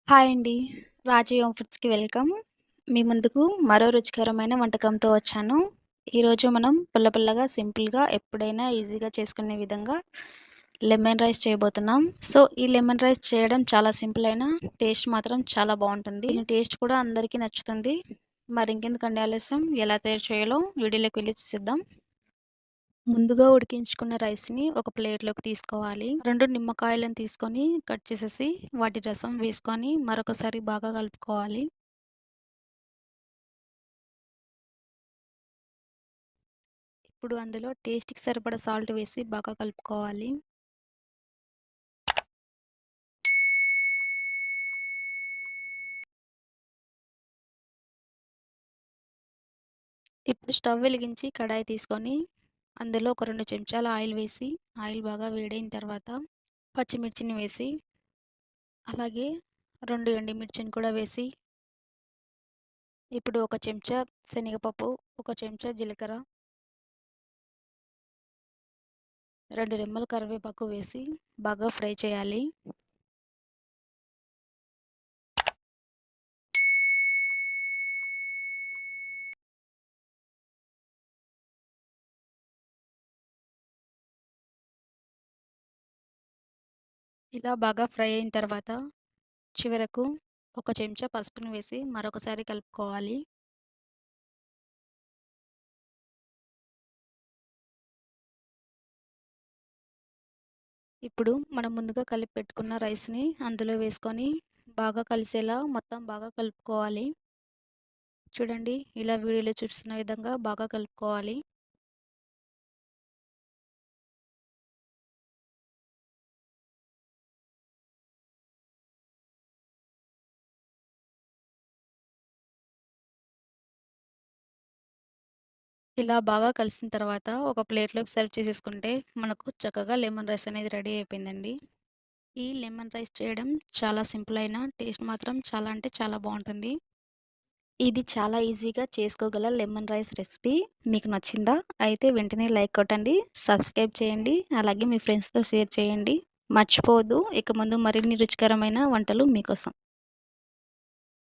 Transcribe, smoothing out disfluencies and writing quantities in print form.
Hi అండి. రాజీ home ఫుడ్స్‌కి welcome. మీ ముందుకు మరో రుచికరమైన వంటకంతో వచ్చాను. ఈరోజు మనం పుల్ల పుల్లగా, సింపుల్‌గా ఎప్పుడైనా ఈజీగా చేసుకునే విధంగా లెమన్ రైస్ చేయబోతున్నాం. సో, ఈ లెమన్ రైస్ చేయడం చాలా సింపుల్ అయినా టేస్ట్ మాత్రం చాలా బావుంటుంది. దీని టేస్ట్ కూడా అందరికీ నచ్చుతుంది. మరింకెందుకండి ఆలస్యం, ఎలా తయారు చేయాలో వీడియోలోకి వెళ్లి చూసేద్దాం. ముందుగా ఉడికించుకున్న రైస్‌ని ఒక ప్లేట్‌లోకి తీసుకోవాలి. 2 నిమ్మకాయలను తీసుకొని కట్ చేసేసి వాటి రసం వేసుకొని మరొకసారి బాగా కలుపుకోవాలి. ఇప్పుడు అందులో టేస్ట్‌కి సరిపడా సాల్ట్ వేసి బాగా కలుపుకోవాలి. ఇప్పుడు స్టవ్ వెలిగించి కడాయి తీసుకొని అందులో ఒక 2 చెంచాల ఆయిల్ వేసి ఆయిల్ బాగా వేడైన తర్వాత పచ్చిమిర్చిని వేసి అలాగే 2 ఎండుమిర్చిని కూడా వేసి ఇప్పుడు ఒక చెంచా శనగపప్పు, ఒక చెంచా జీలకర్ర, 2 రెమ్మల కరివేపాకు వేసి బాగా ఫ్రై చేయాలి. ఇలా బాగా ఫ్రై అయిన తర్వాత చివరకు ఒక చెంచా పసుపును వేసి మరొకసారి కలుపుకోవాలి. ఇప్పుడు మనం ముందుగా కలిపి పెట్టుకున్న రైస్‌ని అందులో వేసుకొని బాగా కలిసేలా మొత్తం బాగా కలుపుకోవాలి. చూడండి, ఇలా వీడియోలో చూపిస్తున్న విధంగా బాగా కలుపుకోవాలి. ఇలా బాగా కలిసిన తర్వాత ఒక ప్లేట్‌లోకి సర్వ్ చేసేసుకుంటే మనకు చక్కగా లెమన్ రైస్ అనేది రెడీ అయిపోయిందండి. ఈ లెమన్ రైస్ చేయడం చాలా సింపుల్ అయినా టేస్ట్ మాత్రం చాలా అంటే చాలా బావుంటుంది. ఇది చాలా ఈజీగా చేసుకోగల లెమన్ రైస్ రెసిపీ. మీకు నచ్చిందా? అయితే వెంటనే లైక్ కొట్టండి, సబ్స్క్రైబ్ చేయండి, అలాగే మీ ఫ్రెండ్స్‌తో షేర్ చేయండి. మర్చిపోవద్దు, ఇక ముందు మరిన్ని రుచికరమైన వంటలు మీకోసం.